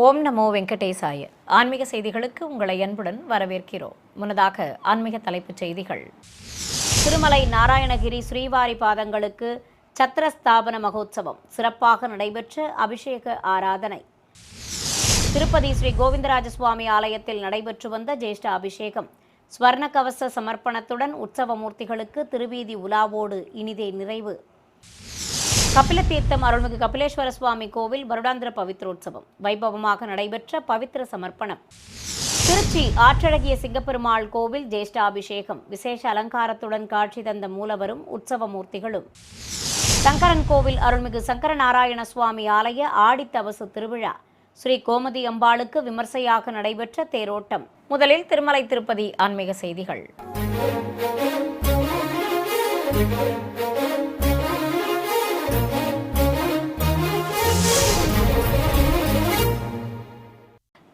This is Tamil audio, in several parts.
ஓம் நமோ வெங்கடேசாய. ஆன்மீக செய்திகளுக்கு உங்களை அன்புடன் வரவேற்கிறோம். முன்னதாக ஆன்மீக தலைப்புச் செய்திகள். திருமலை நாராயணகிரி ஸ்ரீவாரி பாதங்களுக்கு சத்திரஸ்தாபன மகோத்சவம் சிறப்பாக நடைபெற்ற அபிஷேக ஆராதனை. திருப்பதி ஸ்ரீ கோவிந்தராஜ சுவாமி ஆலயத்தில் நடைபெற்று வந்த ஜேஷ்ட அபிஷேகம் ஸ்வர்ண கவச சமர்ப்பணத்துடன் உற்சவ மூர்த்திகளுக்கு திருவீதி உலாவோடு இனிதே நிறைவு. கபிலதீர்த்தம் அருள்மிகு கபிலேஸ்வர சுவாமி கோவில் வருடாந்திர பவித்ரோற்சவம் வைபவமாக நடைபெற்ற பவித்திர சமர்ப்பணம். திருச்சி ஆற்றழகிய சிங்கப்பெருமாள் கோவில் ஜேஷ்டாபிஷேகம் விசேஷ அலங்காரத்துடன் காட்சி தந்த மூலவரும் உற்சவ மூர்த்திகளும். சங்கரன் கோவில் அருள்மிகு சங்கரநாராயண சுவாமி ஆலய ஆடித்தவசு திருவிழா ஸ்ரீ கோமதி அம்பாளுக்கு விமர்சையாக நடைபெற்ற தேரோட்டம். முதலில் திருமலை திருப்பதி ஆன்மீக செய்திகள்.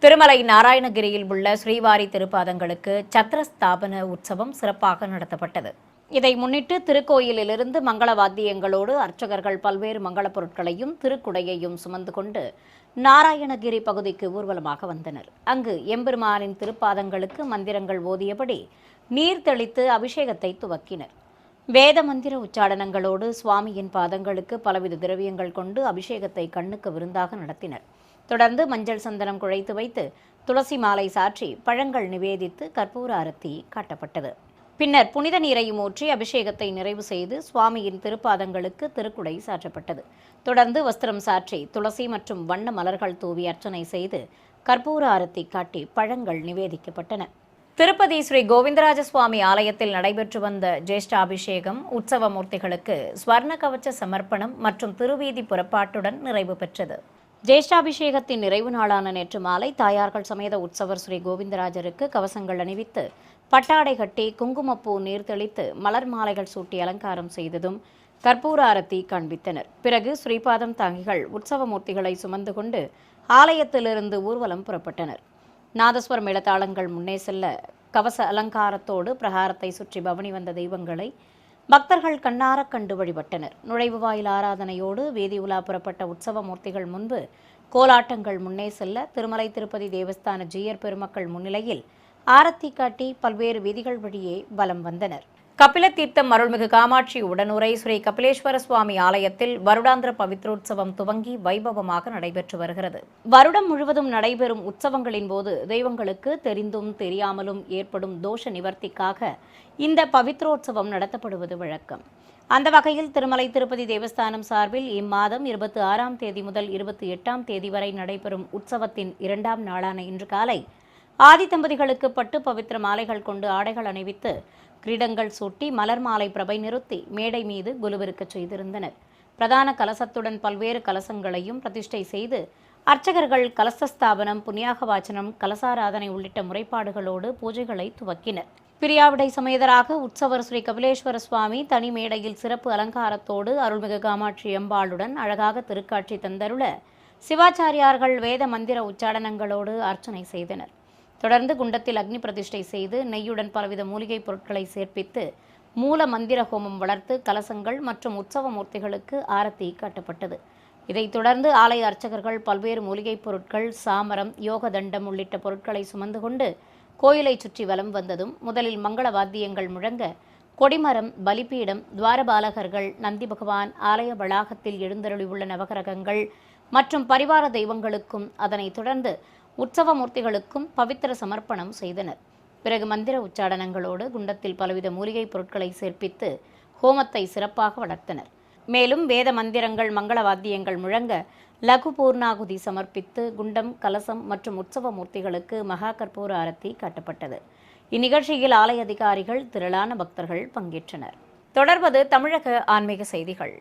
திருமலை நாராயணகிரியில் உள்ள ஸ்ரீவாரி திருப்பாதங்களுக்கு சத்திரஸ்தாபன உற்சவம் சிறப்பாக நடத்தப்பட்டது. இதை முன்னிட்டு திருக்கோயிலிலிருந்து மங்கள வாத்தியங்களோடு அர்ச்சகர்கள் பல்வேறு மங்களப் பொருட்களையும் திருக்குடையையும் சுமந்து கொண்டு நாராயணகிரி பகுதிக்கு ஊர்வலமாக வந்தனர். அங்கு எம்பெருமானின் திருப்பாதங்களுக்கு மந்திரங்கள் ஓதியபடி நீர் தெளித்து அபிஷேகத்தை துவக்கினர். வேத மந்திர உச்சாடனங்களோடு சுவாமியின் பாதங்களுக்கு பலவித திரவியங்கள் கொண்டு அபிஷேகத்தை கண்ணுக்கு விருந்தாக நடத்தினர். தொடர்ந்து மஞ்சள் சந்தனம் குழைத்து வைத்து துளசி மாலை சாற்றி பழங்கள் நிவேதித்து கற்பூர ஆரத்தி காட்டப்பட்டது. பின்னர் புனித நீரையும் ஊற்றி அபிஷேகத்தை நிறைவு செய்து சுவாமியின் திருப்பாதங்களுக்கு திருக்குடை சாற்றப்பட்டது. தொடர்ந்து வஸ்திரம் சாற்றி துளசி மற்றும் வண்ண மலர்கள் தூவி அர்ச்சனை செய்து கற்பூர ஆரத்தி காட்டி பழங்கள் நிவேதிக்கப்பட்டன. திருப்பதி ஸ்ரீ கோவிந்தராஜ சுவாமி ஆலயத்தில் நடைபெற்று வந்த ஜேஷ்டாபிஷேகம் உற்சவ மூர்த்திகளுக்கு ஸ்வர்ண கவச்ச சமர்ப்பணம் மற்றும் திருவீதி புறப்பாட்டுடன் நிறைவு பெற்றது. ஜேஷ்டாபிஷேகத்தின் நிறைவு நாளான நேற்று மாலை தாயார்கள் சமேத உற்சவர் ஸ்ரீ கோவிந்தராஜருக்கு கவசங்கள் அணிவித்து பட்டாடை கட்டி குங்குமப்பூ நீர் தெளித்து மலர் மாலைகள் சூட்டி அலங்காரம் செய்ததும் கற்பூர ஆரத்தி காண்பித்தனர். பிறகு ஸ்ரீபாதம் தாங்கிகள் உற்சவ மூர்த்திகளை சுமந்து கொண்டு ஆலயத்திலிருந்து ஊர்வலம் புறப்பட்டனர். நாதஸ்வர மேளதாளங்கள் முன்னே செல்ல கவச அலங்காரத்தோடு பிரகாரத்தை சுற்றி பவனி வந்த தெய்வங்களை பக்தர்கள் கண்ணார கண்டு வழிபட்டனர். நுழைவு வாயில் ஆராதனையோடு வீதி உலா புறப்பட்ட உற்சவ மூர்த்திகள் முன்பு கோலாட்டங்கள் முன்னே செல்ல திருமலை திருப்பதி தேவஸ்தான ஜீயர் பெருமக்கள் முன்னிலையில் ஆரத்தி காட்டி பல்வேறு வீதிகள் வழியே வலம் வந்தனர். கபிலதீர்த்தம் அருள்மிகு காமாட்சி உடனுரை ஸ்ரீ கபிலேஸ்வர சுவாமி ஆலயத்தில் வருடாந்திர பவித்ரோற்சவம் துவங்கி வைபவமாக நடைபெற்று வருகிறது. வருடம் முழுவதும் நடைபெறும் உற்சவங்களின் போது தெய்வங்களுக்கு தெரிந்தும் தெரியாமலும் ஏற்படும் தோஷ நிவர்த்திக்காக இந்த பவித்ரோற்சவம் நடத்தப்படுவது வழக்கம். அந்த வகையில் திருமலை திருப்பதி தேவஸ்தானம் சார்பில் இம்மாதம் 26ஆம் தேதி முதல் 28ஆம் தேதி வரை நடைபெறும் உற்சவத்தின் 2ஆம் நாளான இன்று காலை ஆதி தம்பதிகளுக்கு பட்டு பவித்திர மாலைகள் கொண்டு ஆடைகள் அணிவித்து கிரீடங்கள் சூட்டி மலர் மாலை பிரபை நிறுத்தி மேடை மீது குலுவிருக்கச் செய்திருந்தனர். பிரதான கலசத்துடன் பல்வேறு கலசங்களையும் பிரதிஷ்டை செய்து அர்ச்சகர்கள் கலசஸ்தாபனம், புண்ணியாக வாச்சனம், கலசாராதனை உள்ளிட்ட முறைப்பாடுகளோடு பூஜைகளை துவக்கினர். பிரியாவிடை சமேதராக உற்சவர் ஸ்ரீ கபிலேஸ்வர சுவாமி தனி மேடையில் சிறப்பு அலங்காரத்தோடு அருள்மிகு காமாட்சி அம்பாளுடன் அழகாக திருக்காட்சி தந்தருள சிவாச்சாரியார்கள் வேத மந்திர உச்சாடனங்களோடு அர்ச்சனை செய்தனர். தொடர்ந்து குண்டத்தில் அக்னி பிரதிஷ்டை செய்து நெய்யுடன் பலவித மூலிகைப் பொருட்களை சேர்ப்பித்து மூல மந்திர ஹோமம் வளர்த்து கலசங்கள் மற்றும் உற்சவ மூர்த்திகளுக்கு ஆரத்தி காட்டப்பட்டது. இதைத் தொடர்ந்து ஆலய அர்ச்சகர்கள் பல்வேறு மூலிகைப் பொருட்கள், சாமரம், யோக தண்டம் உள்ளிட்ட பொருட்களை சுமந்து கொண்டு கோயிலை சுற்றி வலம் வந்ததும் முதலில் மங்கள வாத்தியங்கள் முழங்க கொடிமரம், பலிபீடம், துவாரபாலகர்கள், நந்தி பகவான், ஆலய வளாகத்தில் எழுந்தருளியுள்ள நவகிரகங்கள் மற்றும் பரிவார தெய்வங்களுக்கும் அதனைத் தொடர்ந்து உற்சவ மூர்த்திகளுக்கும் பவித்திர சமர்ப்பணம் செய்தனர். பிறகு மந்திர உச்சாடனங்களோடு குண்டத்தில் பலவித மூலிகைப் பொருட்களை சேர்ப்பித்து ஹோமத்தை சிறப்பாக வளர்த்தனர். மேலும் வேத மந்திரங்கள், மங்கள வாத்தியங்கள் முழங்க லகு பூர்ணாகுதி சமர்ப்பித்து குண்டம், கலசம் மற்றும் உற்சவ மூர்த்திகளுக்கு மகா கற்பூர ஆரத்தி காட்டப்பட்டது. இந்நிகழ்ச்சியில் ஆலய அதிகாரிகள், திரளான பக்தர்கள் பங்கேற்றனர். தொடர்வது தமிழக ஆன்மீக செய்திகள்.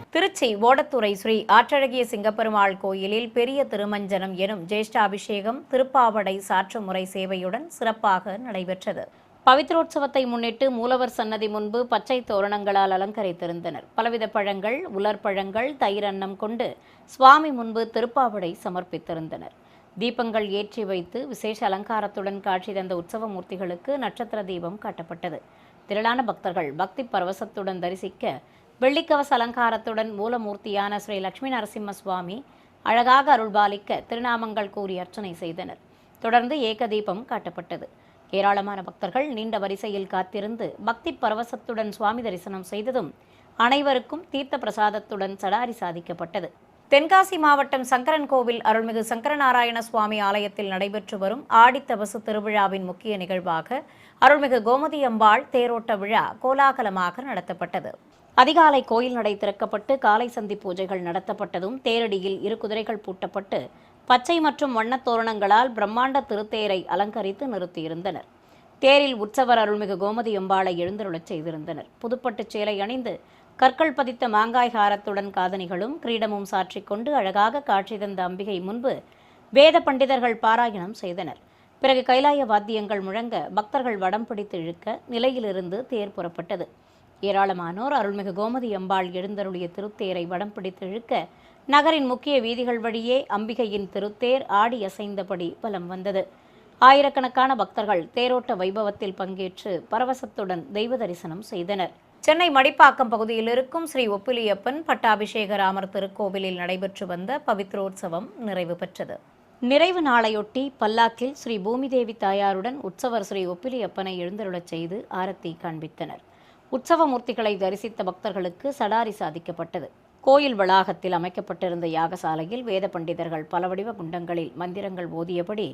திருச்சி ஓடத்துறை ஸ்ரீ ஆற்றழகிய சிங்கப்பெருமாள் கோயிலில் பெரிய திருமஞ்சனம் எனும் ஜேஷ்டாபிஷேகம் திருப்பாவடை சாற்று முறை சேவையுடன் சிறப்பாக நடைபெற்றது. பவித்ரோற்சவத்தை முன்னிட்டு மூலவர் சன்னதி முன்பு பச்சை தோரணங்களால் அலங்கரித்திருந்தனர். பலவித பழங்கள், உலர்பழங்கள், தயிர் அன்னம் கொண்டு சுவாமி முன்பு திருப்பாவடை சமர்ப்பித்திருந்தனர். தீபங்கள் ஏற்றி வைத்து விசேஷ அலங்காரத்துடன் காட்சி தந்த உற்சவ மூர்த்திகளுக்கு நட்சத்திர தீபம் காட்டப்பட்டது. திரளான பக்தர்கள் பக்தி பரவசத்துடன் தரிசிக்க வெள்ளிக்கவச அலங்காரத்துடன் மூலமூர்த்தியான ஸ்ரீ லட்சுமி நரசிம்ம சுவாமி அழகாக அருள்பாலிக்க திருநாமங்கள் கூறி அர்ச்சனை செய்தனர். தொடர்ந்து ஏகதீபம் காட்டப்பட்டது. ஏராளமான பக்தர்கள் நீண்ட வரிசையில் காத்திருந்து பக்தி பரவசத்துடன் சுவாமி தரிசனம் செய்ததும் அனைவருக்கும் தீர்த்த பிரசாதத்துடன் சடாரி சாதிக்கப்பட்டது. தென்காசி மாவட்டம் சங்கரன்கோவில் அருள்மிகு சங்கரநாராயண சுவாமி ஆலயத்தில் நடைபெற்று வரும் ஆடித்தபசு திருவிழாவின் முக்கிய நிகழ்வாக அருள்மிகு கோமதி அம்பாள் தேரோட்ட விழா கோலாகலமாக நடத்தப்பட்டது. அதிகாலை கோயில் நடை திறக்கப்பட்டு காலை சந்தி பூஜைகள் நடத்தப்பட்டதும் தேரடியில் 2 குதிரைகள் பூட்டப்பட்டு பச்சை மற்றும் வண்ணத் தோரணங்களால் பிரம்மாண்ட திருத்தேரை அலங்கரித்து நிறுத்தியிருந்தனர். தேரில் உற்சவர் அருள்மிகு கோமதி அம்பாளை எழுந்தருளச் செய்திருந்தனர். புதுப்பட்டு சேலை அணிந்து கற்கள் பதித்த மாங்காய் ஹாரத்துடன் காதணிகளும் கிரீடமும் சாற்றிக்கொண்டு அழகாக காட்சி தந்த அம்பிகை முன்பு வேத பண்டிதர்கள் பாராயணம் செய்தனர். பிறகு கைலாய வாத்தியங்கள் முழங்க பக்தர்கள் வடம் பிடித்து இழுக்க நிலையிலிருந்து தேர் புறப்பட்டது. ஏராளமானோர் அருள்மிகு கோமதி அம்பாள் எழுந்தருளிய திருத்தேரை வடம் பிடித்து இழுக்க நகரின் முக்கிய வீதிகள் வழியே அம்பிகையின் திருத்தேர் ஆடி அசைந்தபடி வலம் வந்தது. ஆயிரக்கணக்கான பக்தர்கள் தேரோட்ட வைபவத்தில் பங்கேற்று பரவசத்துடன் தெய்வ தரிசனம் செய்தனர். சென்னை மடிப்பாக்கம் பகுதியில் இருக்கும் ஸ்ரீ ஒப்பிலியப்பன் பட்டாபிஷேக ராமர் திருக்கோவிலில் நடைபெற்று வந்த பவித்ரோற்சவம் நிறைவு பெற்றது. நிறைவு நாளையொட்டி பல்லாக்கில் ஸ்ரீ பூமிதேவி தாயாருடன் உற்சவர் ஸ்ரீ ஒப்பிலியப்பனை எழுந்தருளச் செய்து ஆரத்தி காண்பித்தனர். உற்சவ மூர்த்திகளை தரிசித்த பக்தர்களுக்கு சடாரி சாதிக்கப்பட்டது. கோயில் வளாகத்தில் அமைக்கப்பட்டிருந்த யாகசாலையில் வேத பண்டிதர்கள் பல வடிவ குண்டங்களில் மந்திரங்கள் ஓதியபடி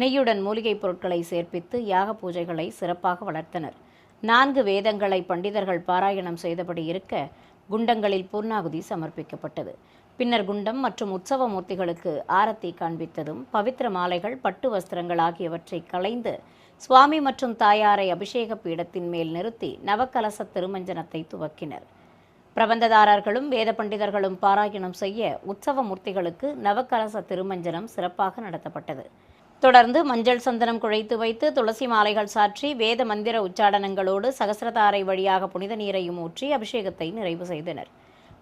நெய்யுடன் மூலிகைப் பொருட்களை சேர்ப்பித்து யாக பூஜைகளை சிறப்பாக வளர்த்தனர். 4 வேதங்களை பண்டிதர்கள் பாராயணம் செய்தபடி இருக்க குண்டங்களில் பூர்ணாகுதி சமர்ப்பிக்கப்பட்டது. பின்னர் குண்டம் மற்றும் உற்சவ மூர்த்திகளுக்கு ஆரத்தி காண்பித்ததும் பவித்திர மாலைகள், பட்டு வஸ்திரங்கள் ஆகியவற்றை களைந்து சுவாமி மற்றும் தாயாரை அபிஷேக பீடத்தின் மேல் நிறுத்தி நவக்கலச திருமஞ்சனத்தை துவக்கினர். பிரபந்ததாரர்களும் வேத பண்டிதர்களும் பாராயணம் செய்ய உற்சவ மூர்த்திகளுக்கு நவக்கலச திருமஞ்சனம் சிறப்பாக நடத்தப்பட்டது. தொடர்ந்து மஞ்சள் சந்தனம் குழைத்து வைத்து துளசி மாலைகள் சாற்றி வேத மந்திர உச்சாடனங்களோடு சகசிரதாரை வழியாக புனித நீரையும் ஊற்றி அபிஷேகத்தை நிறைவு செய்தனர்.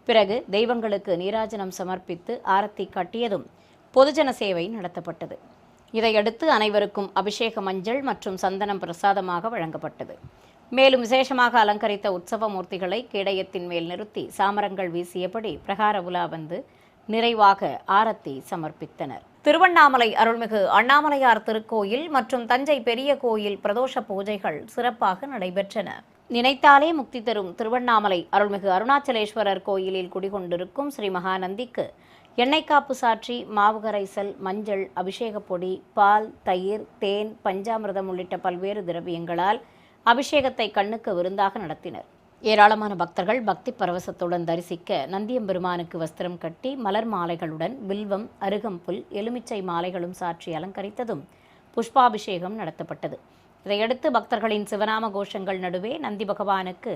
பிறகு தெய்வங்களுக்கு நீராஜனம் சமர்ப்பித்து ஆரத்தி காட்டியதும் பொதுஜன சேவை நடத்தப்பட்டது. இதையடுத்து அனைவருக்கும் அபிஷேக மஞ்சள் மற்றும் சந்தனம் பிரசாதமாக வழங்கப்பட்டது. மேலும் விசேஷமாக அலங்கரித்த உற்சவ மூர்த்திகளை கேடயத்தின் மேல் நிறுத்தி சாமரங்கள் வீசியபடி பிரகார உலா வந்து நிறைவாக ஆரத்தி சமர்ப்பித்தனர். திருவண்ணாமலை அருள்மிகு அண்ணாமலையார் திருக்கோயில் மற்றும் தஞ்சை பெரிய கோயில் பிரதோஷ பூஜைகள் சிறப்பாக நடைபெற்றன. நினைத்தாலே முக்தி தரும் திருவண்ணாமலை அருள்மிகு அருணாச்சலேஸ்வரர் கோயிலில் குடிகொண்டிருக்கும் ஸ்ரீ மகாநந்திக்கு எண்ணெய் காப்பு சாற்றி மாவு கரைசல், மஞ்சள், அபிஷேக பொடி, பால், தயிர், தேன், பஞ்சாமிர்தம் உள்ளிட்ட பல்வேறு திரவியங்களால் அபிஷேகத்தை கண்ணுக்கு விருந்தாக நடத்தினர். ஏராளமான பக்தர்கள் பக்தி பரவசத்துடன் தரிசிக்க நந்தியம்பெருமானுக்கு வஸ்திரம் கட்டி மலர் மாலைகளுடன் வில்வம், அருகம்புல், எலுமிச்சை மாலைகளும் சாற்றி அலங்கரித்ததும் புஷ்பாபிஷேகம் நடத்தப்பட்டது. இதையடுத்து பக்தர்களின் சிவநாம கோஷங்கள் நடுவே நந்தி பகவானுக்கு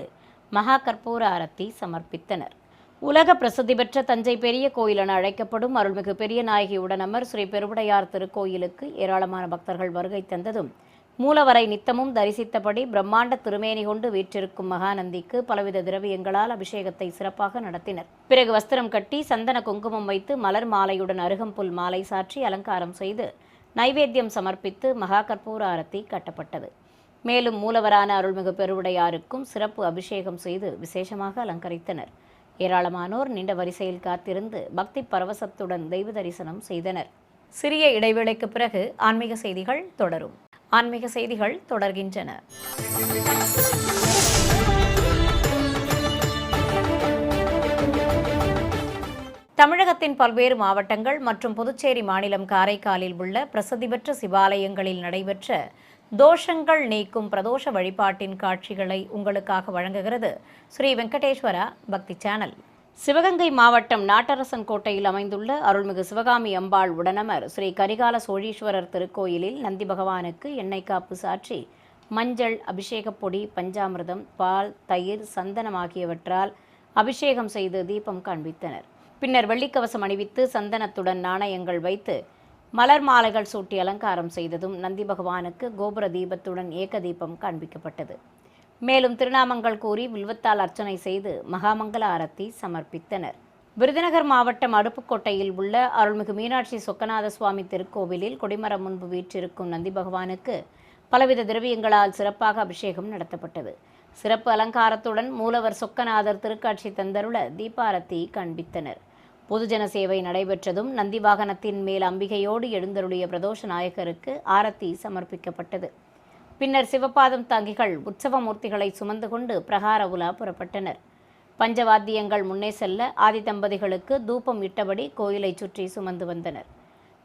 மகா கற்பூர ஆரத்தி சமர்ப்பித்தனர். உலக பிரசித்தி பெற்ற தஞ்சை பெரிய கோயில் என அழைக்கப்படும் அருள்மிகு பெரிய நாயகி உடனமர் ஸ்ரீ பெருவுடையார் திருக்கோயிலுக்கு ஏராளமான பக்தர்கள் வருகை தந்ததும் மூலவரை நித்தமும் தரிசித்தபடி பிரம்மாண்ட திருமேனி கொண்டு வீற்றிருக்கும் மகாநந்திக்கு பலவித திரவியங்களால் அபிஷேகத்தை சிறப்பாக நடத்தினர். பிறகு வஸ்திரம் கட்டி சந்தன குங்குமம் வைத்து மலர் மாலையுடன் அருகம்புல் மாலை சாற்றி அலங்காரம் செய்து நைவேத்தியம் சமர்ப்பித்து மகா கற்பூர ஆரத்தி கட்டப்பட்டது. மேலும் மூலவரான அருள்மிகு பெருவுடையாருக்கும் சிறப்பு அபிஷேகம் செய்து விசேஷமாக அலங்கரித்தனர். ஏராளமானோர் நீண்ட வரிசையில் காத்திருந்து பக்தி பரவசத்துடன் தெய்வ தரிசனம் செய்தனர். சிறிய இடைவேளைக்கு பிறகு ஆன்மீக செய்திகள் தொடரும். ஆன்மீக செய்திகள் தொடர்கின்றன. தமிழகத்தின் பல்வேறு மாவட்டங்கள் மற்றும் புதுச்சேரி மாநிலம் காரைக்காலில் உள்ள பிரசித்தி பெற்ற சிவாலயங்களில் நடைபெற்ற தோஷங்கள் நீக்கும் பிரதோஷ வழிபாட்டின் காட்சிகளை உங்களுக்காக வழங்குகிறது ஸ்ரீ வெங்கடேஸ்வரா பக்தி சேனல். சிவகங்கை மாவட்டம் நாட்டரசன் கோட்டையில் அமைந்துள்ள அருள்மிகு சிவகாமி அம்பாள் உடனமர் ஸ்ரீ கரிகால சோழீஸ்வரர் திருக்கோயிலில் நந்தி பகவானுக்கு எண்ணெய் காப்பு சாற்றி மஞ்சள், அபிஷேகப் பொடி, பஞ்சாமிர்தம், பால், தயிர், சந்தனம் ஆகியவற்றால் அபிஷேகம் செய்து தீபம் காண்பித்தனர். பின்னர் வெள்ளிக்கவசம் அணிவித்து சந்தனத்துடன் நாணயங்கள் வைத்து மலர் மாலைகள் சூட்டி அலங்காரம் செய்ததும் நந்தி பகவானுக்கு கோபுர தீபத்துடன் ஏக தீபம் காண்பிக்கப்பட்டது. மேலும் திருநாமங்கள் கூறி வில்வத்தால் அர்ச்சனை செய்து மகாமங்கல ஆரத்தி சமர்ப்பித்தனர். விருதுநகர் மாவட்டம் அடுப்புக்கோட்டையில் உள்ள அருள்மிகு மீனாட்சி சொக்கநாத சுவாமி திருக்கோவிலில் கொடிமரம் முன்பு வீற்றிருக்கும் நந்தி பகவானுக்கு பலவித திரவியங்களால் சிறப்பாக அபிஷேகம் நடத்தப்பட்டது. சிறப்பு அலங்காரத்துடன் மூலவர் சொக்கநாதர் திருக்காட்சி தந்தருள தீபாரத்தி காண்பித்தனர். பொதுஜன சேவை நடைபெற்றதும் நந்தி வாகனத்தின் மேல் அம்பிகையோடு எழுந்தருளிய பிரதோஷ நாயகருக்கு ஆரத்தி சமர்ப்பிக்கப்பட்டது. பின்னர் சிவபாதம் தாங்கிகள் உற்சவ மூர்த்திகளை சுமந்து கொண்டு பிரகார உலா புறப்பட்டனர். பஞ்சவாத்தியங்கள் முன்னே செல்ல ஆதி தம்பதிகளுக்கு தூபம் இட்டபடி கோயிலை சுற்றி சுமந்து வந்தனர்.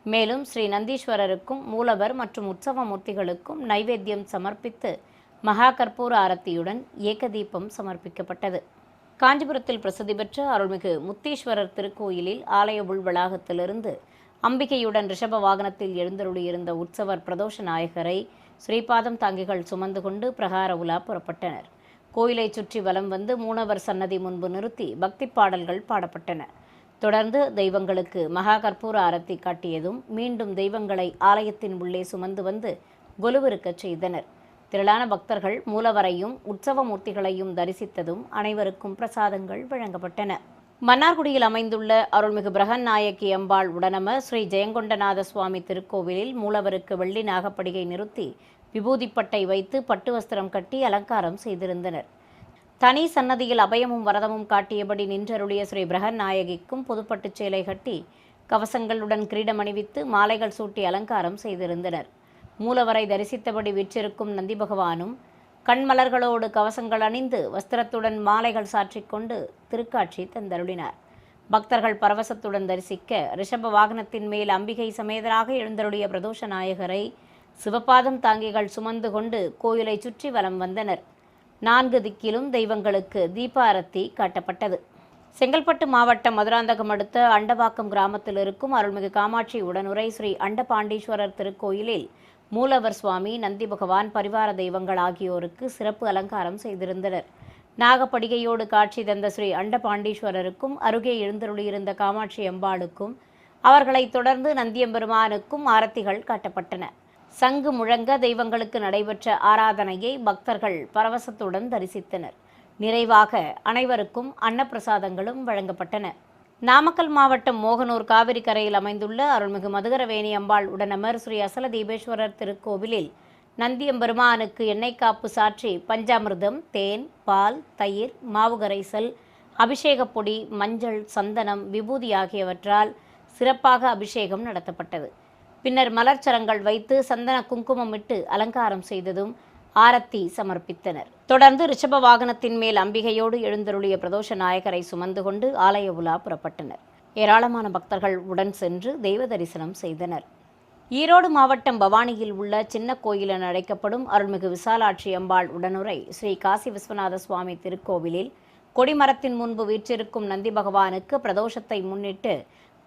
மேலும் ஸ்ரீ நந்தீஸ்வரருக்கும் மூலவர் மற்றும் உற்சவ மூர்த்திகளுக்கும் நைவேத்தியம் சமர்ப்பித்து மகா கற்பூர ஆரத்தியுடன் ஏகதீபம் சமர்ப்பிக்கப்பட்டது. காஞ்சிபுரத்தில் பிரசித்தி பெற்ற அருள்மிகு முத்தீஸ்வரர் திருக்கோயிலில் ஆலய உள் வளாகத்திலிருந்து அம்பிகையுடன் ரிஷப வாகனத்தில் எழுந்தருளியிருந்த உற்சவர் பிரதோஷ நாயகரை ஸ்ரீபாதம் தாங்கிகள் சுமந்து கொண்டு பிரகார உலா புறப்பட்டனர். கோயிலை சுற்றி வலம் வந்து மூலவர் சன்னதி முன்பு நிறுத்தி பக்தி பாடல்கள் பாடப்பட்டன. தொடர்ந்து தெய்வங்களுக்கு மகா கற்பூர ஆரத்தி காட்டியதும் மீண்டும் தெய்வங்களை ஆலயத்தின் உள்ளே சுமந்து வந்து கொலுவிருக்கச் செய்தனர். திரளான பக்தர்கள் மூலவரையும் உற்சவ மூர்த்திகளையும் தரிசித்ததும் அனைவருக்கும் பிரசாதங்கள் வழங்கப்பட்டன. மன்னார்குடியில் அமைந்துள்ள அருள்மிகு பிரகன்நாயகி அம்பாள் உடனம ஸ்ரீ ஜெயங்கொண்டநாத சுவாமி திருக்கோவிலில் மூலவருக்கு வெள்ளி நாகப்படிகை நிறுத்தி விபூதிப்பட்டை வைத்து பட்டு வஸ்திரம் கட்டி அலங்காரம் செய்திருந்தனர். தனி சன்னதியில் அபயமும் வரதமும் காட்டியபடி நின்றருளிய ஸ்ரீ பிரகன்நாயகிக்கும் புதுப்பட்டுச் சேலை கட்டி கவசங்களுடன் கிரீடம் அணிவித்து மாலைகள் சூட்டி அலங்காரம் செய்திருந்தனர். மூலவரை தரிசித்தபடி வீற்றிருக்கும் நந்தி பகவானும் கண்மலர்களோடு கவசங்கள் அணிந்து வஸ்திரத்துடன் மாலைகள் சாற்றிக்கொண்டு திருக்காட்சி தந்தருளினார். பக்தர்கள் பரவசத்துடன் தரிசிக்க ரிஷப வாகனத்தின் மேல் அம்பிகை சமேதராக எழுந்தருளிய பிரதோஷ நாயகரை சிவபாதம் தாங்கிகள் சுமந்து கொண்டு கோயிலை சுற்றி வலம் வந்தனர். 4 திக்கிலும் தெய்வங்களுக்கு தீபாரத்தி காட்டப்பட்டது. செங்கல்பட்டு மாவட்டம் மதுராந்தகம் அடுத்த அண்டவாக்கம் கிராமத்தில் இருக்கும் அருள்மிகு காமாட்சி உடனுரை ஸ்ரீ அண்டபாண்டீஸ்வரர் திருக்கோயிலில் மூலவர் சுவாமி, நந்தி பகவான், பரிவார தெய்வங்கள் ஆகியோருக்கு சிறப்பு அலங்காரம் செய்திருந்தனர். நாகப்படிகையோடு காட்சி தந்த ஸ்ரீ அண்டபாண்டீஸ்வரருக்கும் அருகே எழுந்தருளியிருந்த காமாட்சி அம்பாளுக்கும் அவர்களைத் தொடர்ந்து நந்தியம்பெருமானுக்கும் ஆரத்திகள் காட்டப்பட்டன. சங்கு முழங்க தெய்வங்களுக்கு நடைபெற்ற ஆராதனையை பக்தர்கள் பரவசத்துடன் தரிசித்தனர். நிறைவாக அனைவருக்கும் அன்னப்பிரசாதங்களும் வழங்கப்பட்டன. நாமக்கல் மாவட்டம் மோகனூர் காவிரி கரையில் அமைந்துள்ள அருள்மிகு மதுகரவேணி அம்பாள் உடனமர் ஸ்ரீ அசல தீபேஸ்வரர் திருக்கோவிலில் நந்தியம்பெருமானுக்கு எண்ணெய் காப்பு சாற்றி பஞ்சாமிர்தம், தேன், பால், தயிர், மாவு கரைசல், அபிஷேகப் பொடி, மஞ்சள், சந்தனம், விபூதி ஆகியவற்றால் சிறப்பாக அபிஷேகம் நடத்தப்பட்டது. பின்னர் மலர்ச்சரங்கள் வைத்து சந்தன குங்குமமிட்டு அலங்காரம் செய்ததும் ஆரத்தி சமர்ப்பித்தனர். தொடர்ந்து ரிஷப வாகனத்தின் மேல் அம்பிகையோடு எழுந்தருளிய பிரதோஷ நாயகரை சுமந்து கொண்டு ஆலய உலா புறப்பட்டனர். ஏராளமான பக்தர்கள் உடன் சென்று தெய்வ தரிசனம் செய்தனர். ஈரோடு மாவட்டம் பவானியில் உள்ள சின்ன கோயில் என அழைக்கப்படும் அருள்மிகு விசாலாட்சி அம்பாள் உடனுரை ஸ்ரீ காசி விஸ்வநாத சுவாமி திருக்கோவிலில் கொடிமரத்தின் முன்பு வீற்றிருக்கும் நந்தி பகவானுக்கு பிரதோஷத்தை முன்னிட்டு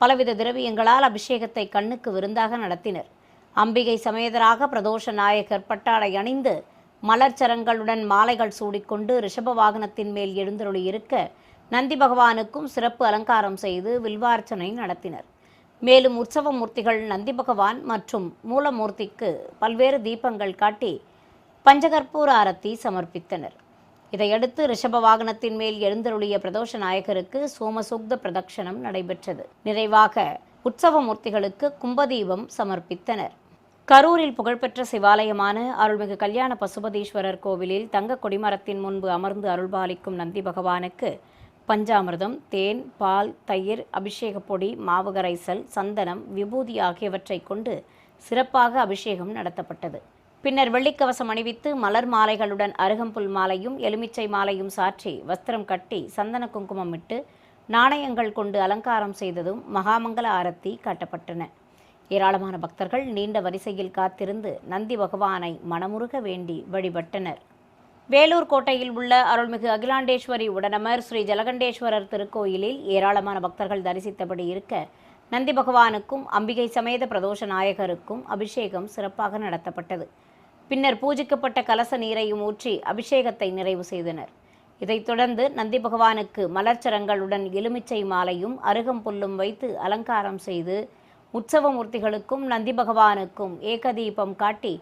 பலவித திரவியங்களால் அபிஷேகத்தை கண்ணுக்கு விருந்தாக நடத்தினர். அம்பிகை சமேதராக பிரதோஷ நாயகர் பட்டாடை அணிந்து மலர்ச்சரங்களுடன் மாலைகள் சூடிக்கொண்டு ரிஷப வாகனத்தின் மேல் எழுந்தருளியிருக்க நந்தி பகவானுக்கும் சிறப்பு அலங்காரம் செய்து வில்வார்ச்சனை நடத்தினர். மேலும் உற்சவ மூர்த்திகள் நந்தி பகவான் மற்றும் மூலமூர்த்திக்கு பல்வேறு தீபங்கள் காட்டி பஞ்சகற்பூர ஆரத்தி சமர்ப்பித்தனர். இதையடுத்து ரிஷப வாகனத்தின் மேல் எழுந்தருளிய பிரதோஷ நாயகருக்கு சோமசூக்த பிரதட்சணம் நடைபெற்றது. நிறைவாக உற்சவ மூர்த்திகளுக்கு கும்பதீபம் சமர்ப்பித்தனர். கரூரில் புகழ்பெற்ற சிவாலயமான அருள்மிகு கல்யாண பசுபதீஸ்வரர் கோவிலில் தங்க கொடிமரத்தின் முன்பு அமர்ந்து அருள்பாலிக்கும் நந்தி பகவானுக்கு பஞ்சாமிர்தம், தேன், பால், தயிர், அபிஷேகப் பொடி, மாவு கரைசல், சந்தனம், விபூதி ஆகியவற்றை கொண்டு சிறப்பாக அபிஷேகம் நடத்தப்பட்டது. பின்னர் வெள்ளிக்கவசம் அணிவித்து மலர் மாலைகளுடன் அருகம்புல் மாலையும் எலுமிச்சை மாலையும் சாற்றி வஸ்திரம் கட்டி சந்தன குங்குமம் இட்டு நாணயங்கள் கொண்டு அலங்காரம் செய்ததும் மகாமங்கல ஆரத்தி காட்டப்பட்டன. ஏராளமான பக்தர்கள் நீண்ட வரிசையில் காத்திருந்து நந்தி பகவானை மனமுருக வேண்டி வழிபட்டனர். வேலூர் கோட்டையில் உள்ள அருள்மிகு அகிலாண்டேஸ்வரி உடனமர் ஸ்ரீ ஜலகண்டேஸ்வரர் திருக்கோயிலில் ஏராளமான பக்தர்கள் தரிசித்தபடி இருக்க நந்தி பகவானுக்கும் அம்பிகை சமேத பிரதோஷ நாயகருக்கும் அபிஷேகம் சிறப்பாக நடத்தப்பட்டது. பின்னர் பூஜிக்கப்பட்ட கலச நீரையும் ஊற்றி அபிஷேகத்தை நிறைவு செய்தனர். இதைத் தொடர்ந்து நந்தி பகவானுக்கு மலர்ச்சரங்களுடன் எலுமிச்சை மாலையும் அருகம்புல்லும் வைத்து அலங்காரம் செய்து உற்சவமூர்த்திகளுக்கும் நந்தி பகவானுக்கும் ஏகதீபம் காட்டி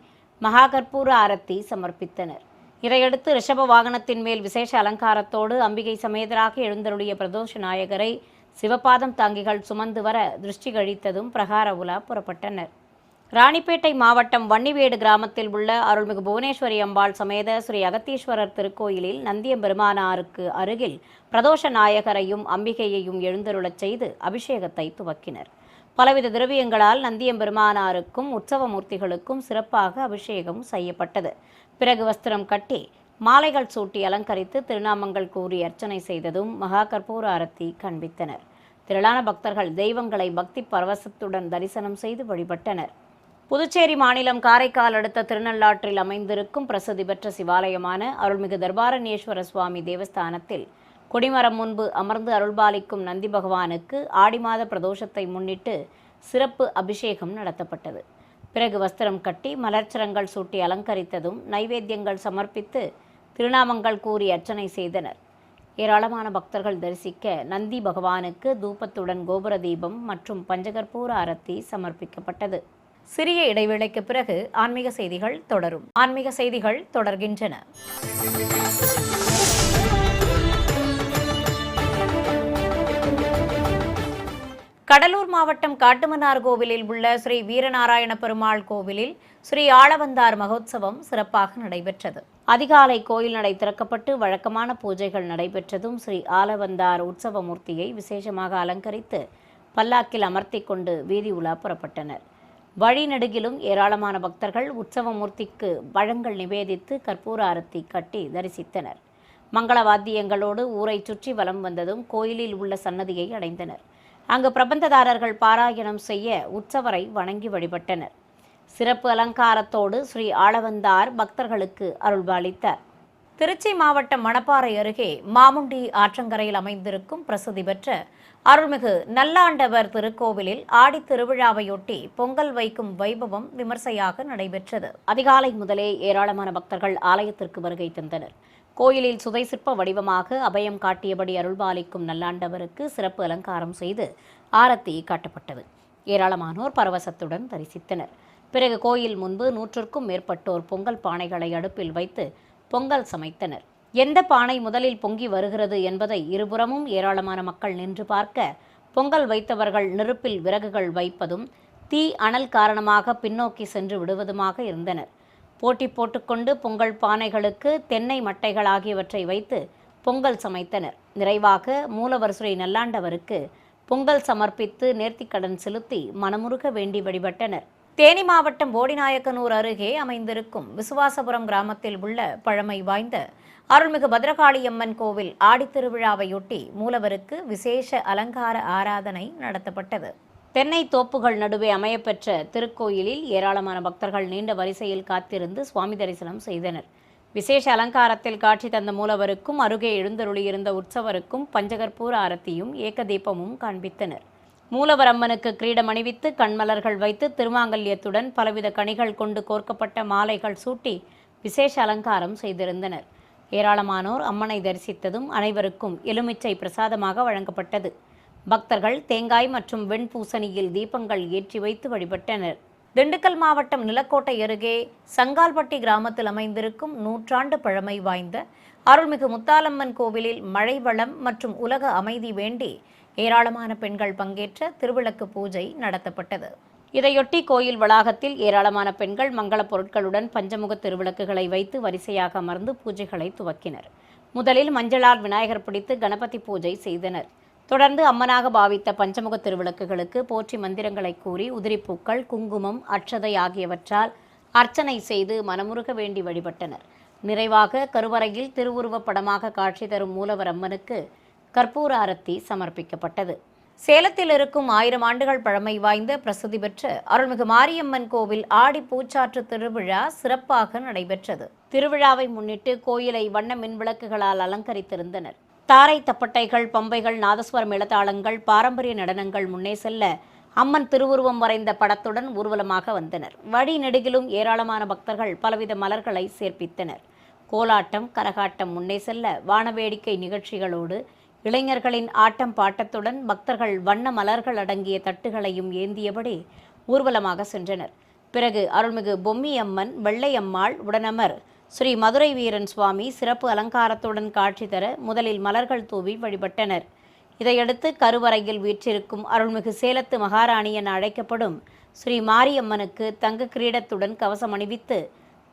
மகாகற்பூர ஆரத்தி சமர்ப்பித்தனர். இதையடுத்து ரிஷப வாகனத்தின் மேல் விசேஷ அலங்காரத்தோடு அம்பிகை சமேதராக எழுந்தருளிய பிரதோஷ நாயகரை சிவபாதம் தாங்கிகள் சுமந்து வர திருஷ்டி கழித்ததும் பிரகார உலா புறப்பட்டனர். ராணிப்பேட்டை மாவட்டம் வன்னிவேடு கிராமத்தில் உள்ள அருள்மிகு புவனேஸ்வரி அம்பாள் சமேத ஸ்ரீ அகத்தீஸ்வரர் திருக்கோயிலில் நந்தியம்பெருமானாருக்கு அருகில் பிரதோஷ நாயகரையும் அம்பிகையையும் எழுந்தருளச் செய்து அபிஷேகத்தை துவக்கினர். பலவித திரவியங்களால் நந்தியம்பெருமானாருக்கும் உற்சவ மூர்த்திகளுக்கும் சிறப்பாக அபிஷேகம் செய்யப்பட்டது. பிறகு வஸ்திரம் கட்டி மாலைகள் சூட்டி அலங்கரித்து திருநாமங்கள் கூறி அர்ச்சனை செய்ததும் மகா கற்பூர ஆரத்தி காண்பித்தனர். திரளான பக்தர்கள் தெய்வங்களை பக்தி பரவசத்துடன் தரிசனம் செய்து வழிபட்டனர். புதுச்சேரி மாநிலம் காரைக்கால் அடுத்த திருநள்ளாற்றில் அமைந்திருக்கும் பிரசித்தி பெற்ற சிவாலயமான அருள்மிகு தர்பாரண்யேஸ்வர சுவாமி தேவஸ்தானத்தில் கொடிமரம் முன்பு அமர்ந்து அருள்பாலிக்கும் நந்தி பகவானுக்கு ஆடி மாத பிரதோஷத்தை முன்னிட்டு சிறப்பு அபிஷேகம் நடத்தப்பட்டது. பிறகு வஸ்திரம் கட்டி மலர்ச்சரங்கள் சூட்டி அலங்கரித்ததும் நைவேத்தியங்கள் சமர்ப்பித்து திருநாமங்கள் கூறி அர்ச்சனை செய்தனர். ஏராளமான பக்தர்கள் தரிசிக்க நந்தி பகவானுக்கு தூபத்துடன் கோபுர தீபம் மற்றும் பஞ்சகற்பூர ஆரத்தி சமர்ப்பிக்கப்பட்டது. சிறிய இடைவேளைக்கு பிறகு ஆன்மீக செய்திகள் தொடரும். ஆன்மீக செய்திகள் தொடர்கின்றன. கடலூர் மாவட்டம் காட்டுமன்னார் கோவிலில் உள்ள ஸ்ரீ வீரநாராயண பெருமாள் கோவிலில் ஸ்ரீ ஆளவந்தார் மகோத்சவம் சிறப்பாக நடைபெற்றது. அதிகாலை கோயில் நடை திறக்கப்பட்டு வழக்கமான பூஜைகள் நடைபெற்றதும் ஸ்ரீ ஆளவந்தார் உற்சவ மூர்த்தியை விசேஷமாக அலங்கரித்து பல்லாக்கில் அமர்த்தி கொண்டு வீதி உலா புறப்பட்டனர். வழிநெடுகிலும் ஏராளமான பக்தர்கள் உற்சவ மூர்த்திக்கு பழங்கள் நிவேதித்து கற்பூர ஆரத்தி கட்டி தரிசித்தனர். மங்கள வாத்தியங்களோடு ஊரை சுற்றி வலம் வந்ததும் கோயிலில் உள்ள சன்னதியை அடைந்தனர். அங்கு பிரபந்ததாரர்கள் பாராயணம் செய்ய உற்சவரை வணங்கி வழிபட்டனர். சிறப்பு அலங்காரத்தோடு ஸ்ரீ ஆளவந்தார் பக்தர்களுக்கு அருள்பாலித்தார். திருச்சி மாவட்டம் மணப்பாறை அருகே மாமுண்டி ஆற்றங்கரையில் அமைந்திருக்கும் பிரசித்தி பெற்ற அருள்மிகு நல்லாண்டவர் திருக்கோவிலில் ஆடித் திருவிழாவையொட்டி பொங்கல் வைக்கும் வைபவம் விமர்சையாக நடைபெற்றது. அதிகாலை முதலே ஏராளமான பக்தர்கள் ஆலயத்திற்கு வருகை தந்தனர். கோயிலில் சுதை சிற்ப வடிவமாக அபயம் காட்டியபடி அருள்பாலிக்கும் நல்லாண்டவருக்கு சிறப்பு அலங்காரம் செய்து ஆரத்தி காட்டப்பட்டது. ஏராளமானோர் பரவசத்துடன் தரிசித்தனர். பிறகு கோயில் முன்பு 100க்கும் மேற்பட்டோர் பொங்கல் பானைகளை அடுப்பில் வைத்து பொங்கல் சமைத்தனர். எந்த பானை முதலில் பொங்கி வருகிறது என்பதை இருபுறமும் ஏராளமான மக்கள் நின்று பார்க்க பொங்கல் வைத்தவர்கள் நெருப்பில் விறகுகள் வைப்பதும் தீ அனல் காரணமாக பின்னோக்கி சென்று விடுவதுமாக இருந்தனர். போட்டி போட்டுக்கொண்டு பொங்கல் பானைகளுக்கு தென்னை மட்டைகள் ஆகியவற்றை வைத்து பொங்கல் சமைத்தனர். நிறைவாக மூலவர் ஸ்ரீ நல்லாண்டவருக்கு பொங்கல் சமர்ப்பித்து நேர்த்திக்கடன் செலுத்தி மனமுருக வேண்டி வழிபட்டனர். தேனி மாவட்டம் போடிநாயக்கனூர் அருகே அமைந்திருக்கும் விசுவாசபுரம் கிராமத்தில் உள்ள பழமை வாய்ந்த அருள்மிகு பத்ரகாளியம்மன் கோவில் ஆடித்திருவிழாவையொட்டி மூலவருக்கு விசேஷ அலங்கார ஆராதனை நடத்தப்பட்டது. தென்னை தோப்புகள் நடுவே அமையப்பெற்ற திருக்கோயிலில் ஏராளமான பக்தர்கள் நீண்ட வரிசையில் காத்திருந்து சுவாமி தரிசனம் செய்தனர். விசேஷ அலங்காரத்தில் காட்சி தந்த மூலவருக்கும் அருகே எழுந்தருளியிருந்த உற்சவருக்கும் பஞ்சகற்பூர ஆரத்தியும் ஏக தீபமும் காண்பித்தனர். மூலவர் அம்மனுக்கு கிரீடம் அணிவித்து கண்மலர்கள் வைத்து திருமாங்கல்யத்துடன் பலவித கனிகள் கொண்டு கோர்க்கப்பட்ட மாலைகள் சூட்டி விசேஷ அலங்காரம் செய்திருந்தனர். ஏராளமானோர் அம்மனை தரிசித்ததும் அனைவருக்கும் எலுமிச்சை பிரசாதமாக வழங்கப்பட்டது. பக்தர்கள் தேங்காய் மற்றும் வெண்பூசணியில் தீபங்கள் ஏற்றி வைத்து வழிபட்டனர். திண்டுக்கல் மாவட்டம் நிலக்கோட்டை அருகே சங்கால்பட்டி கிராமத்தில் அமைந்திருக்கும் 100 ஆண்டு பழமை வாய்ந்த அருள்மிகு முத்தாலம்மன் கோவிலில் மழை வளம் மற்றும் உலக அமைதி வேண்டி ஏராளமான பெண்கள் பங்கேற்ற திருவிளக்கு பூஜை நடத்தப்பட்டது. இதையொட்டி கோயில் வளாகத்தில் ஏராளமான பெண்கள் மங்கள பொருட்களுடன் பஞ்சமுக திருவிளக்குகளை வைத்து வரிசையாக அமர்ந்து பூஜைகளை துவக்கினர். முதலில் மஞ்சளால் விநாயகர் பிடித்து கணபதி பூஜை செய்தனர். தொடர்ந்து அம்மனாக பாவித்த பஞ்சமுக திருவிளக்குகளுக்கு போற்றி மந்திரங்களை கூறி உதிரிப்பூக்கள், குங்குமம், அட்சதை ஆகியவற்றால் அர்ச்சனை செய்து மனமுருக வேண்டி வழிபட்டனர். நிறைவாக கருவறையில் திருவுருவப் படமாக காட்சி தரும் மூலவர் அம்மனுக்கு கற்பூர ஆரத்தி சமர்ப்பிக்கப்பட்டது. சேலத்தில் இருக்கும் 1000 ஆண்டுகள் பழமை வாய்ந்த பிரசித்தி பெற்ற அருள்மிகு மாரியம்மன் கோவில் ஆடி பூச்சாற்று திருவிழா சிறப்பாக நடைபெற்றது. திருவிழாவை முன்னிட்டு கோயிலை வண்ண மின் விளக்குகளால் அலங்கரித்திருந்தனர். தாரை தப்பட்டைகள், பம்பைகள், நாதஸ்வர மேளதாளங்கள், பாரம்பரிய நடனங்கள் முன்னே செல்ல அம்மன் திருவுருவம் வரைந்த படத்துடன் ஊர்வலமாக வந்தனர். வழி நெடுகிலும் ஏராளமான பக்தர்கள் பலவித மலர்களை சேர்ப்பித்தனர். கோலாட்டம், கரகாட்டம் முன்னே செல்ல வானவேடிக்கை நிகழ்ச்சிகளோடு இளைஞர்களின் ஆட்டம் பாட்டத்துடன் பக்தர்கள் வண்ண மலர்கள் அடங்கிய தட்டுகளையும் ஏந்தியபடி ஊர்வலமாக சென்றனர். பிறகு அருள்மிகு பொம்மி அம்மன், வெள்ளையம்மாள் உடனமர் ஸ்ரீ மதுரை வீரன் சுவாமி சிறப்பு அலங்காரத்துடன் காட்சி தர முதலில் மலர்கள் தூவி வழிபட்டனர். இதையடுத்து கருவறையில் வீற்றிருக்கும் அருள்மிகு சேலத்து மகாராணி என அழைக்கப்படும் ஸ்ரீ மாரியம்மனுக்கு தங்க கிரீடத்துடன் கவசம் அணிவித்து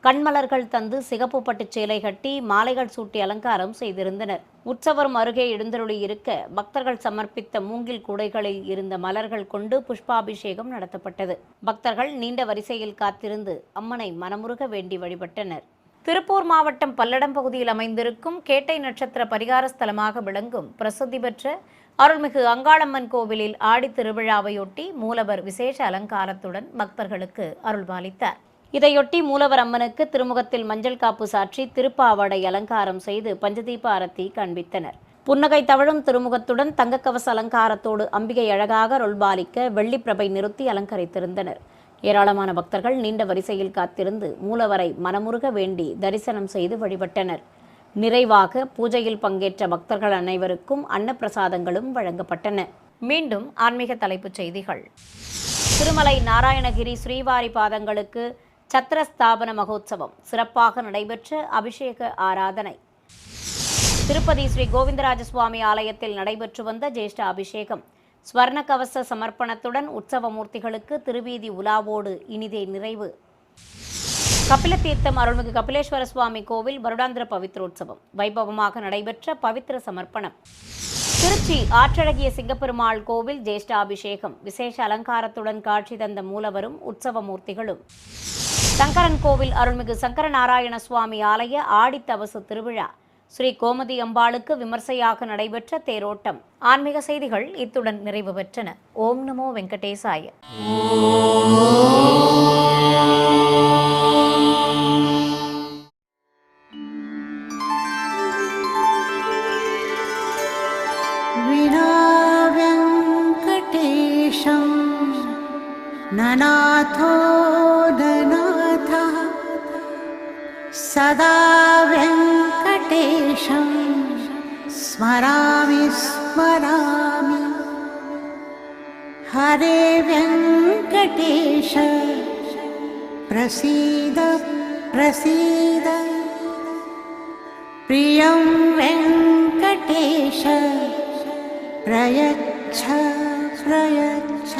கண்மலர்கள் தந்து சிகப்பு பட்டுச் சேலை கட்டி மாலைகள் சூட்டி அலங்காரம் செய்திருந்தனர். உற்சவரும் அருகே எழுந்தருளி இருக்க பக்தர்கள் சமர்ப்பித்த மூங்கில் கூடைகளில் இருந்த மலர்கள் கொண்டு புஷ்பாபிஷேகம் நடத்தப்பட்டது. பக்தர்கள் நீண்ட வரிசையில் காத்திருந்து அம்மனை மனமுருக வேண்டி வழிபட்டனர். திருப்பூர் மாவட்டம் பல்லடம் பகுதியில் அமைந்திருக்கும் கேட்டை நட்சத்திர பரிகார ஸ்தலமாக விளங்கும் பிரசித்தி பெற்ற அருள்மிகு அங்காளம்மன் கோவிலில் ஆடித் திருவிழாவையொட்டி மூலவர் விசேஷ அலங்காரத்துடன் பக்தர்களுக்கு அருள்பாலித்தார். இதையொட்டி மூலவர் அம்மனுக்கு திருமுகத்தில் மஞ்சள் காப்பு சாற்றி திருப்பாவடை அலங்காரம் செய்து பஞ்சதீப ஆரத்தி காண்பித்தனர். புன்னகை தவழும் திருமுகத்துடன் தங்கக்கவச அலங்காரத்தோடு அம்பிகை அழகாக அருள்பாலிக்க வெள்ளிப்பிரபை நிறுத்தி அலங்கரித்திருந்தனர். ஏராளமான பக்தர்கள் நீண்ட வரிசையில் காத்திருந்து மூலவரை மனமுருக வேண்டி தரிசனம் செய்து வழிபட்டனர். நிறைவாக பூஜையில் பங்கேற்ற பக்தர்கள் அனைவருக்கும் அன்னப்பிரசாதங்களும் வழங்கப்பட்டன. மீண்டும் ஆன்மீக தலைப்புச் செய்திகள். திருமலை நாராயணகிரி ஸ்ரீவாரி பாதங்களுக்கு சத்திரஸ்தாபன மகோத்சவம் சிறப்பாக நடைபெற்ற அபிஷேக ஆராதனை. திருப்பதி ஸ்ரீ கோவிந்தராஜ சுவாமி ஆலயத்தில் நடைபெற்று வந்த ஜேஷ்ட அபிஷேகம் ஸ்வர்ண கவச சமர்ப்பணத்துடன் உற்சவமூர்த்திகளுக்கு திருவீதி உலாவோடு இனிதே நிறைவு. கபிலதீர்த்தம் அருள்மிகு கபிலேஸ்வர சுவாமி கோவில் வருடாந்திர பவித்ரோற்சவம் வைபவமாக நடைபெற்ற பவித்திர சமர்ப்பணம். திருச்சி ஆற்றழகிய சிங்கப்பெருமாள் கோவில் ஜேஷ்டாபிஷேகம் விசேஷ அலங்காரத்துடன் காட்சி தந்த மூலவரும் உற்சவமூர்த்திகளும். சங்கரன் கோவில் அருள்மிகு சங்கரநாராயண சுவாமி ஆலய ஆடித்தவசு திருவிழா ஸ்ரீ கோமதி அம்பாளுக்கு விமர்சையாக நடைபெற்ற தேரோட்டம். ஆன்மீக செய்திகள் இத்துடன் நிறைவு பெற்றன. ஓம் நமோ வெங்கடேசாய. ननाथो ननाथः सदा वेङ्कटेशं स्मरामि स्मरामि. हरे वेङ्कटेश प्रसीद प्रसीद. प्रियं वेङ्कटेश प्रयच्छ प्रयच्छ.